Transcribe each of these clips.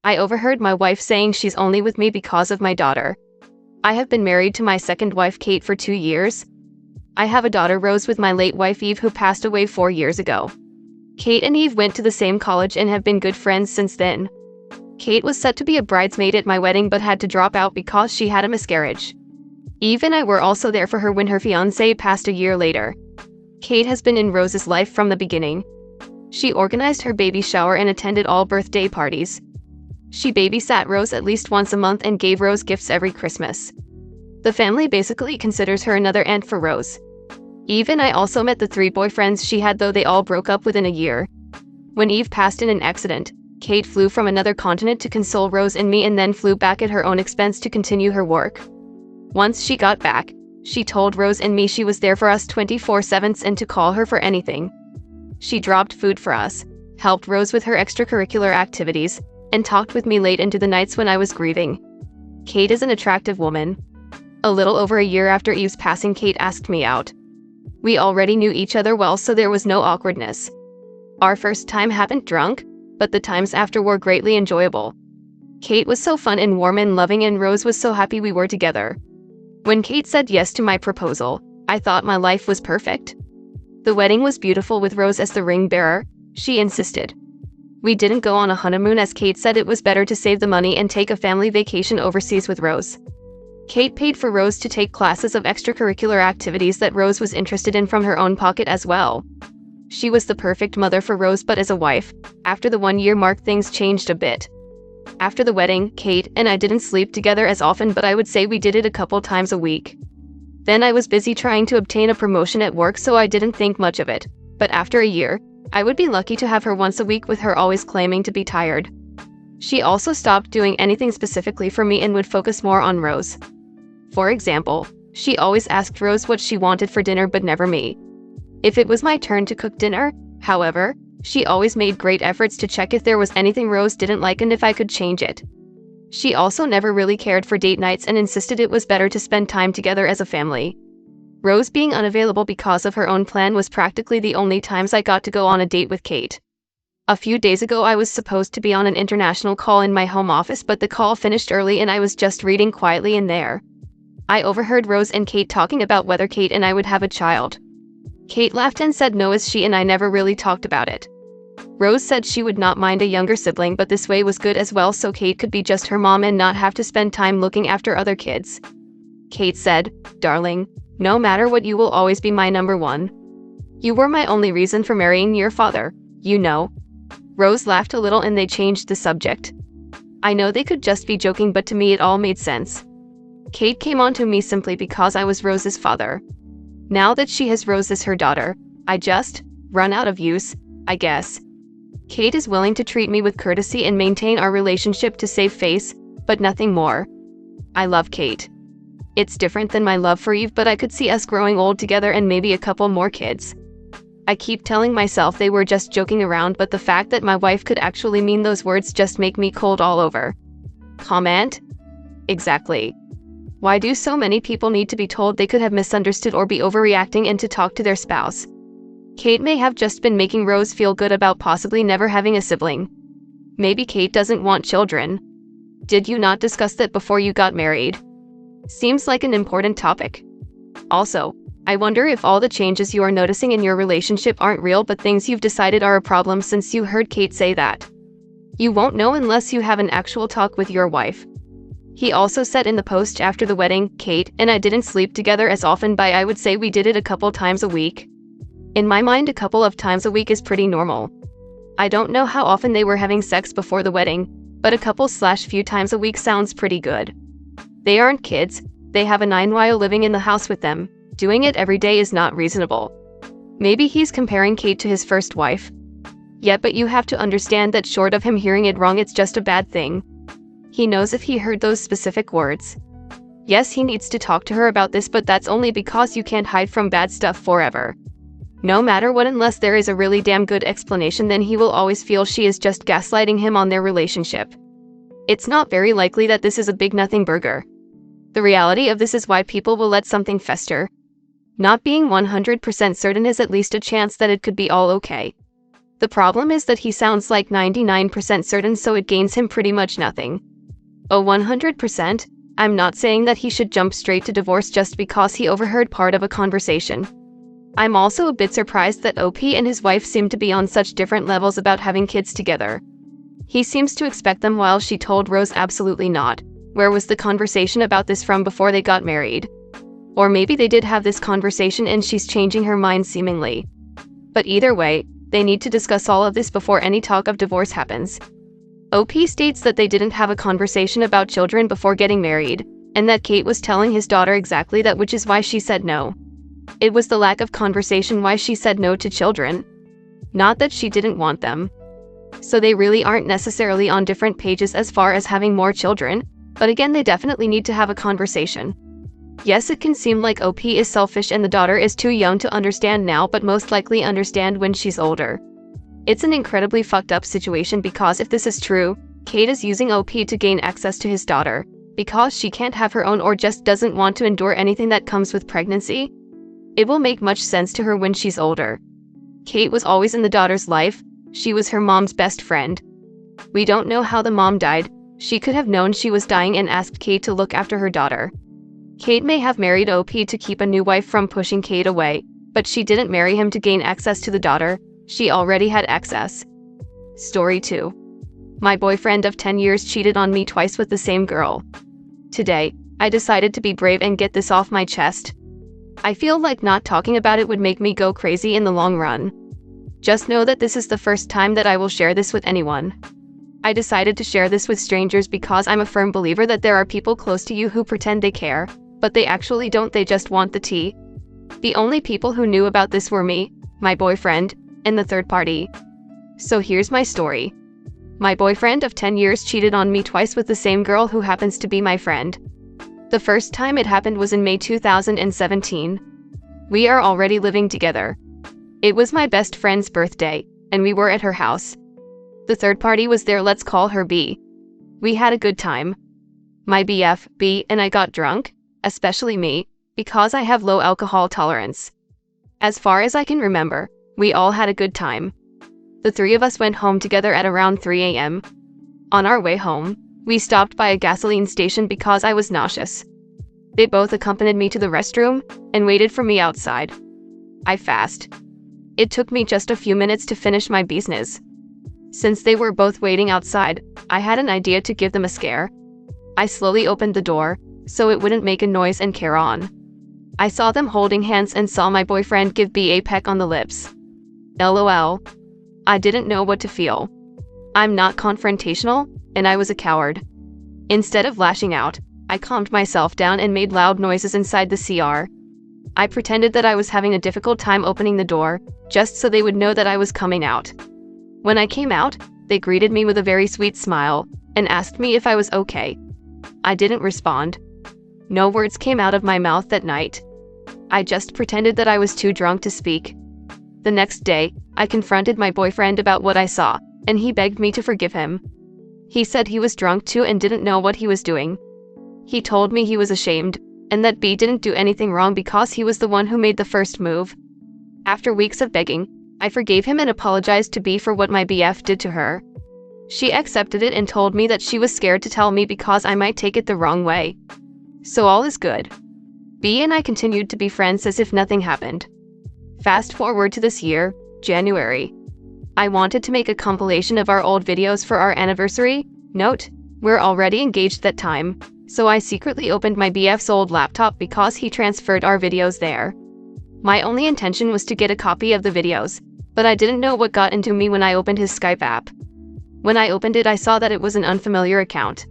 I overheard my wife saying she's only with me because of my daughter. I have been married to my second wife, Kate, for 2 years. I have a daughter, Rose, with my late wife, Eve, who passed away 4 years ago. Kate and Eve went to the same college and have been good friends since then. Kate was set to be a bridesmaid at my wedding but had to drop out because she had a miscarriage. Eve and I were also there for her when her fiancé passed a year later. Kate has been in Rose's life from the beginning. She organized her baby shower and attended all birthday parties. She babysat Rose at least once a month and gave Rose gifts every Christmas. The family basically considers her another aunt for Rose. Eve and I also met the 3 boyfriends she had, though they all broke up within a year. When Eve passed in an accident, Kate flew from another continent to console Rose and me and then flew back at her own expense to continue her work. Once she got back, she told Rose and me she was there for us 24/7 and to call her for anything. She dropped food for us, helped Rose with her extracurricular activities, and talked with me late into the nights when I was grieving. Kate is an attractive woman. A little over a year after Eve's passing, Kate asked me out. We already knew each other well, so there was no awkwardness. Our first time happened drunk, but the times after were greatly enjoyable. Kate was so fun and warm and loving, and Rose was so happy we were together. When Kate said yes to my proposal, I thought my life was perfect. The wedding was beautiful with Rose as the ring bearer. She insisted. We didn't go on a honeymoon as Kate said it was better to save the money and take a family vacation overseas with Rose. Kate paid for Rose to take classes of extracurricular activities that Rose was interested in from her own pocket as well. She was the perfect mother for Rose, but as a wife, after the 1-year mark, things changed a bit. After the wedding, Kate and I didn't sleep together as often, but I would say we did it a couple times a week. Then I was busy trying to obtain a promotion at work, so I didn't think much of it. But after a year, I would be lucky to have her once a week, with her always claiming to be tired. She also stopped doing anything specifically for me and would focus more on Rose. For example, she always asked Rose what she wanted for dinner but never me. If it was my turn to cook dinner, however, she always made great efforts to check if there was anything Rose didn't like and if I could change it. She also never really cared for date nights and insisted it was better to spend time together as a family. Rose being unavailable because of her own plan was practically the only times I got to go on a date with Kate. A few days ago I was supposed to be on an international call in my home office, but the call finished early and I was just reading quietly in there. I overheard Rose and Kate talking about whether Kate and I would have a child. Kate laughed and said no, as she and I never really talked about it. Rose said she would not mind a younger sibling, but this way was good as well, so Kate could be just her mom and not have to spend time looking after other kids. Kate said, "Darling, no matter what, you will always be my number one. You were my only reason for marrying your father, you know." Rose laughed a little and they changed the subject. I know they could just be joking, but to me it all made sense. Kate came on to me simply because I was Rose's father. Now that she has Rose as her daughter, I just run out of use, I guess. Kate is willing to treat me with courtesy and maintain our relationship to save face, but nothing more. I love Kate. It's different than my love for Eve, but I could see us growing old together and maybe a couple more kids. I keep telling myself they were just joking around, but the fact that my wife could actually mean those words just make me cold all over. Comment? Exactly. Why do so many people need to be told they could have misunderstood or be overreacting and to talk to their spouse? Kate may have just been making Rose feel good about possibly never having a sibling. Maybe Kate doesn't want children. Did you not discuss that before you got married? Seems like an important topic. Also, I wonder if all the changes you are noticing in your relationship aren't real but things you've decided are a problem, since you heard Kate say that. You won't know unless you have an actual talk with your wife. He also said in the post after the wedding, Kate and I didn't sleep together as often, but I would say we did it a couple times a week. In my mind, a couple of times a week is pretty normal. I don't know how often they were having sex before the wedding, but a couple/few times a week sounds pretty good. They aren't kids, they have a 9 while living in the house with them. Doing it every day is not reasonable. Maybe he's comparing Kate to his first wife. Yeah, but you have to understand that short of him hearing it wrong, it's just a bad thing. He knows if he heard those specific words. Yes, he needs to talk to her about this, but that's only because you can't hide from bad stuff forever. No matter what, unless there is a really damn good explanation, then he will always feel she is just gaslighting him on their relationship. It's not very likely that this is a big nothing burger. The reality of this is why people will let something fester. Not being 100% certain is at least a chance that it could be all okay. The problem is that he sounds like 99% certain, so it gains him pretty much nothing. Oh, 100%? I'm not saying that he should jump straight to divorce just because he overheard part of a conversation. I'm also a bit surprised that OP and his wife seem to be on such different levels about having kids together. He seems to expect them while she told Rose absolutely not. Where was the conversation about this from before they got married? Or maybe they did have this conversation and she's changing her mind seemingly. But either way, they need to discuss all of this before any talk of divorce happens. OP states that they didn't have a conversation about children before getting married, and that Kate was telling his daughter exactly that, which is why she said no. It was the lack of conversation why she said no to children. Not that she didn't want them. So they really aren't necessarily on different pages as far as having more children, but again, they definitely need to have a conversation. Yes, it can seem like OP is selfish and the daughter is too young to understand now, but most likely understand when she's older. It's an incredibly fucked up situation because if this is true, Kate is using OP to gain access to his daughter, because she can't have her own or just doesn't want to endure anything that comes with pregnancy. It will make much sense to her when she's older. Kate was always in the daughter's life. She was her mom's best friend. We don't know how the mom died. She could have known she was dying and asked Kate to look after her daughter. Kate may have married OP to keep a new wife from pushing Kate away, but she didn't marry him to gain access to the daughter. She already had access. Story 2. My boyfriend of 10 years cheated on me twice with the same girl. Today, I decided to be brave and get this off my chest. I feel like not talking about it would make me go crazy in the long run. Just know that this is the first time that I will share this with anyone. I decided to share this with strangers because I'm a firm believer that there are people close to you who pretend they care, but they actually don't, they just want the tea. The only people who knew about this were me, my boyfriend, and the third party. So here's my story. My boyfriend of 10 years cheated on me twice with the same girl who happens to be my friend. The first time it happened was in May 2017. We are already living together. It was my best friend's birthday, and we were at her house. The third party was there, let's call her B. We had a good time. My BF, B, and I got drunk, especially me, because I have low alcohol tolerance. As far as I can remember, we all had a good time. The three of us went home together at around 3 a.m. On our way home, we stopped by a gasoline station because I was nauseous. They both accompanied me to the restroom and waited for me outside. I fast. It took me just a few minutes to finish my business. Since they were both waiting outside, I had an idea to give them a scare. I slowly opened the door, so it wouldn't make a noise and carry on. I saw them holding hands and saw my boyfriend give B a peck on the lips. LOL. I didn't know what to feel. I'm not confrontational, and I was a coward. Instead of lashing out, I calmed myself down and made loud noises inside the CR. I pretended that I was having a difficult time opening the door, just so they would know that I was coming out. When I came out, they greeted me with a very sweet smile, and asked me if I was okay. I didn't respond. No words came out of my mouth that night. I just pretended that I was too drunk to speak. The next day, I confronted my boyfriend about what I saw, and he begged me to forgive him. He said he was drunk too and didn't know what he was doing. He told me he was ashamed, and that B didn't do anything wrong because he was the one who made the first move. After weeks of begging, I forgave him and apologized to B for what my BF did to her. She accepted it and told me that she was scared to tell me because I might take it the wrong way. So all is good. B and I continued to be friends as if nothing happened. Fast forward to this year, January. I wanted to make a compilation of our old videos for our anniversary. Note, we're already engaged that time, so I secretly opened my BF's old laptop because he transferred our videos there. My only intention was to get a copy of the videos, but I didn't know what got into me when I opened his Skype app. When I opened it, I saw that it was an unfamiliar account.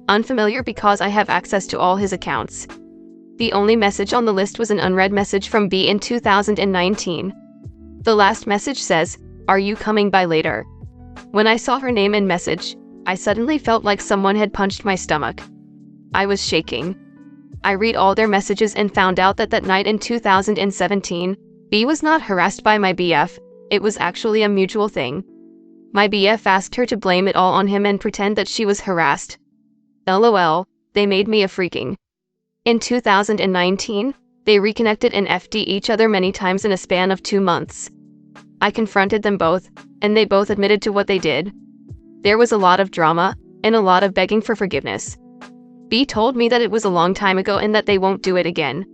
Unfamiliar because I have access to all his accounts. The only message on the list was an unread message from B in 2019. The last message says, "Are you coming by later?" When I saw her name and message, I suddenly felt like someone had punched my stomach. I was shaking. I read all their messages and found out that that night in 2017, B was not harassed by my BF, it was actually a mutual thing. My BF asked her to blame it all on him and pretend that she was harassed. LOL, they made me a freaking. In 2019, they reconnected and FD each other many times in a span of 2 months. I confronted them both, and they both admitted to what they did. There was a lot of drama, and a lot of begging for forgiveness. B told me that it was a long time ago and that they won't do it again.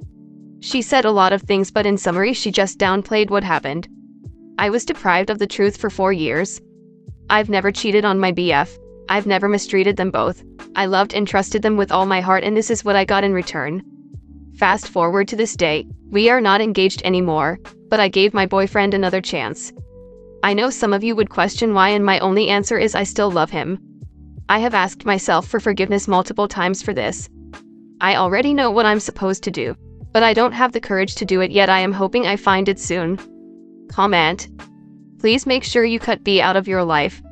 She said a lot of things, but in summary she just downplayed what happened. I was deprived of the truth for 4 years. I've never cheated on my BF. I've never mistreated them both. I loved and trusted them with all my heart, and this is what I got in return. Fast forward to this day, we are not engaged anymore, but I gave my boyfriend another chance. I know some of you would question why, and my only answer is I still love him. I have asked myself for forgiveness multiple times for this. I already know what I'm supposed to do, but I don't have the courage to do it yet. I am hoping I find it soon. Comment. Please make sure you cut B out of your life.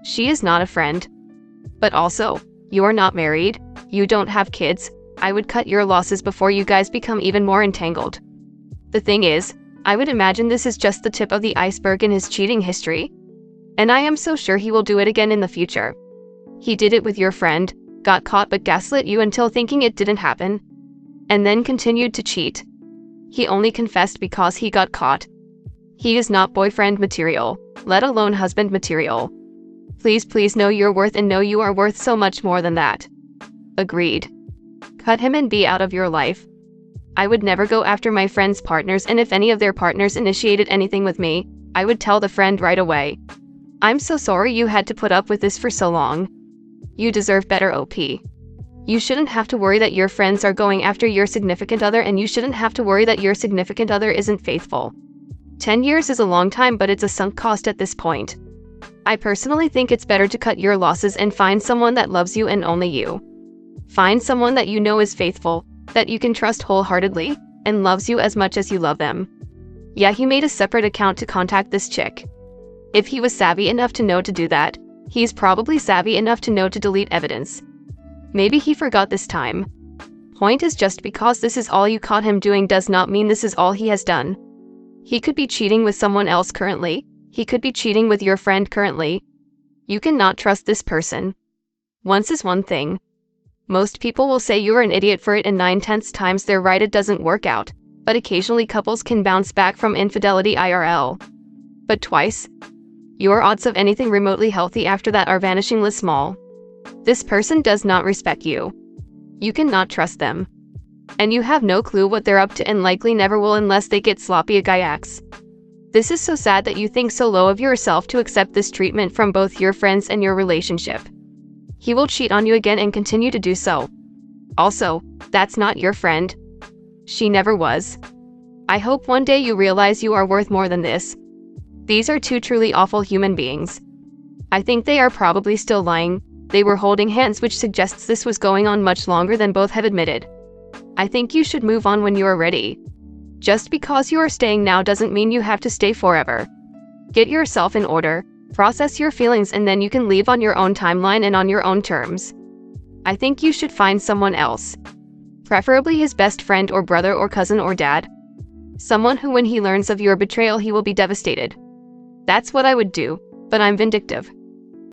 She is not a friend. But also, you are not married, you don't have kids. I would cut your losses before you guys become even more entangled. The thing is, I would imagine this is just the tip of the iceberg in his cheating history. And I am so sure he will do it again in the future. He did it with your friend, got caught but gaslit you until thinking it didn't happen, and then continued to cheat. He only confessed because he got caught. He is not boyfriend material, let alone husband material. Please know your worth, and know you are worth so much more than that. Agreed. Cut him and be out of your life. I would never go after my friends' partners, and if any of their partners initiated anything with me, I would tell the friend right away. I'm so sorry you had to put up with this for so long. You deserve better, OP. You shouldn't have to worry that your friends are going after your significant other, and you shouldn't have to worry that your significant other isn't faithful. 10 years is a long time, but it's a sunk cost at this point. I personally think it's better to cut your losses and find someone that loves you and only you. Find someone that you know is faithful, that you can trust wholeheartedly, and loves you as much as you love them. Yeah, he made a separate account to contact this chick. If he was savvy enough to know to do that, he's probably savvy enough to know to delete evidence. Maybe he forgot this time. Point is, just because this is all you caught him doing does not mean this is all he has done. He could be cheating with someone else currently. He could be cheating with your friend currently. You cannot trust this person. Once is one thing. Most people will say you're an idiot for it, and 9/10 times they're right, it doesn't work out. But occasionally couples can bounce back from infidelity IRL. But twice? Your odds of anything remotely healthy after that are vanishingly small. This person does not respect you. You cannot trust them. And you have no clue what they're up to, and likely never will unless they get sloppy agayax. This is so sad that you think so low of yourself to accept this treatment from both your friends and your relationship. He will cheat on you again and continue to do so. Also, that's not your friend. She never was. I hope one day you realize you are worth more than this. These are two truly awful human beings. I think they are probably still lying. They were holding hands, which suggests this was going on much longer than both have admitted. I think you should move on when you are ready. Just because you are staying now doesn't mean you have to stay forever. Get yourself in order, process your feelings, and then you can leave on your own timeline and on your own terms. I think you should find someone else. Preferably his best friend or brother or cousin or dad. Someone who, when he learns of your betrayal, he will be devastated. That's what I would do, but I'm vindictive.